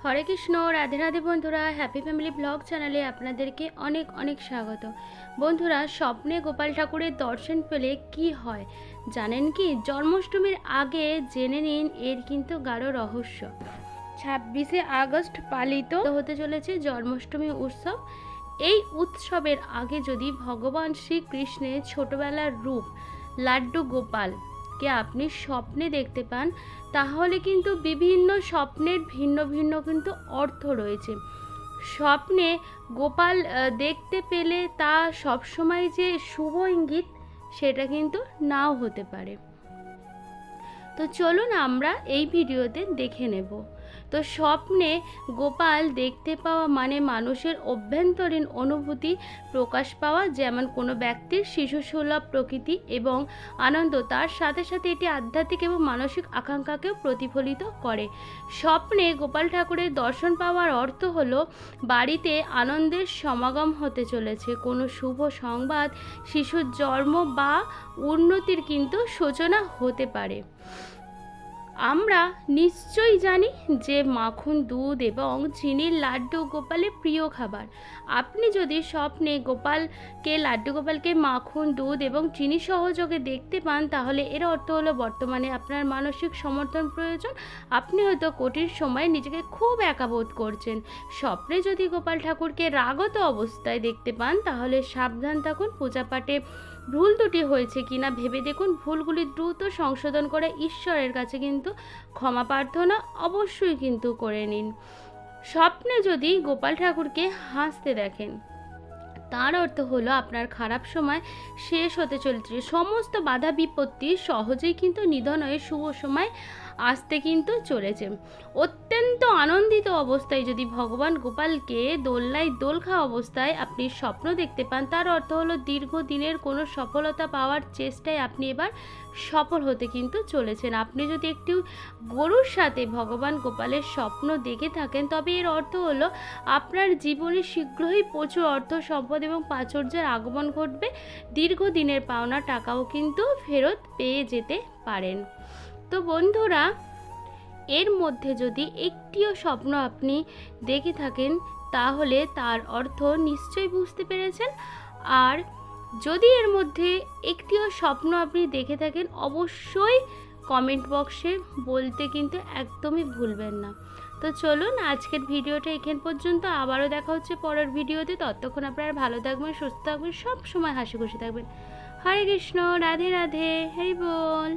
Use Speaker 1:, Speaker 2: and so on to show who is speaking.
Speaker 1: হরে কৃষ্ণ, রাধে রাধে বন্ধুরা। Happy family blog চ্যানেলে আপনাদেরকে অনেক অনেক স্বাগত। বন্ধুরা, স্বপ্নে গোপাল ঠাকুরের দর্শন পেলে কি হয় জানেন কি? জন্মাষ্টমীর আগে জেনে নিন এর কিন্তু গাঢ় রহস্য। 26শে আগস্ট পালিত হতে চলেছে জন্মাষ্টমী উৎসব। এই উৎসবের আগে যদি ভগবান শ্রীকৃষ্ণের ছোটবেলার রূপ লাড্ডু গোপালকে আপনি স্বপ্নে দেখতে পান, তাহলে কিন্তু বিভিন্ন স্বপ্নের ভিন্ন ভিন্ন কিন্তু অর্থ রয়েছে। স্বপ্নে গোপাল দেখতে পেলে তা সবসময় যে শুভ ইঙ্গিত সেটা কিন্তু নাও হতে পারে। তো চলুন আমরা এই ভিডিওতে দেখে নেব। তো স্বপ্নে গোপাল দেখতে পাওয়া মানে মানুষের অভ্যন্তরীণ অনুভূতি প্রকাশ পাওয়া, যেমন কোনো ব্যক্তির শিশুসুলভ প্রকৃতি এবং আনন্দ, তার সাথে সাথে এটি আধ্যাত্মিক এবং মানসিক আকাঙ্ক্ষাকেও প্রতিফলিত করে। স্বপ্নে গোপাল ঠাকুরের দর্শন পাওয়ার অর্থ হলো বাড়িতে আনন্দের সমাগম হতে চলেছে, কোনো শুভ সংবাদ, শিশুর জন্ম বা উন্নতির কিন্তু সূচনা হতে পারে। আমরা নিশ্চয়ই জানি যে মাখন, দুধ এবং চিনির লাড্ডু গোপালের প্রিয় খাবার। আপনি যদি স্বপ্নে লাড্ডু গোপালকে মাখন, দুধ এবং চিনি সহযোগে দেখতে পান, তাহলে এর অর্থ হলো বর্তমানে আপনার মানসিক সমর্থন প্রয়োজন। আপনি হয়তো কঠিন সময়ে নিজেকে খুব একা বোধ করছেন। স্বপ্নে যদি গোপাল ঠাকুরকে রাগত অবস্থায় দেখতে পান, তাহলে সাবধান থাকুন। পূজাপাঠে ভুল ত্রুটি হয়েছে কিনা ভেবে দেখুন। ভুলগুলি দ্রুত সংশোধন করে ঈশ্বরের কাছে কিন্তু ক্ষমা প্রার্থনা অবশ্যই কিন্তু করে নিন। স্বপ্নে যদি গোপাল ঠাকুরকে হাসতে দেখেন, তার অর্থ হলো আপনার খারাপ সময় শেষ হতে চলেছে। সমস্ত বাধা বিপত্তি সহজেই কিন্তু নিধন হয়ে শুভ সময় আসতে কিন্তু চলেছে। অত্যন্ত আনন্দিত অবস্থায় যদি ভগবান গোপালকে দোলনায় দোল খাওয়া অবস্থায় আপনি স্বপ্ন দেখতে পান, তার অর্থ হলো দীর্ঘদিনের কোনো সফলতা পাওয়ার চেষ্টায় আপনি এবার সফল হতে কিন্তু চলেছেন। আপনি যদি একটি গরুর সাথে ভগবান গোপালের স্বপ্ন দেখে থাকেন, তবে এর অর্থ হলো আপনার জীবনে শীঘ্রই প্রচুর অর্থ সম্পদ এবং প্রাচুর্যের আগমন ঘটবে। দীর্ঘদিনের পাওনা টাকাও কিন্তু ফেরত পেয়ে যেতে পারেন। তো বন্ধুরা, এর মধ্যে যদি একটিও স্বপ্ন আপনি দেখে থাকেন, তাহলে তার অর্থ নিশ্চয়ই বুঝতে পেরেছেন। আর যদি এর মধ্যে একটিও স্বপ্ন আপনি দেখে থাকেন, অবশ্যই কমেন্ট বক্সে বলতে কিন্তু একদমই ভুলবেন না। তো চলুন আজকের ভিডিওটা এখান পর্যন্ত। আবারও দেখা হচ্ছে পরের ভিডিওতে। ততক্ষণ আপনারা ভালো থাকবেন, সুস্থ থাকবেন, সব সময় হাসি খুশি থাকবেন। হরে কৃষ্ণ, রাধে রাধে, হরি বল।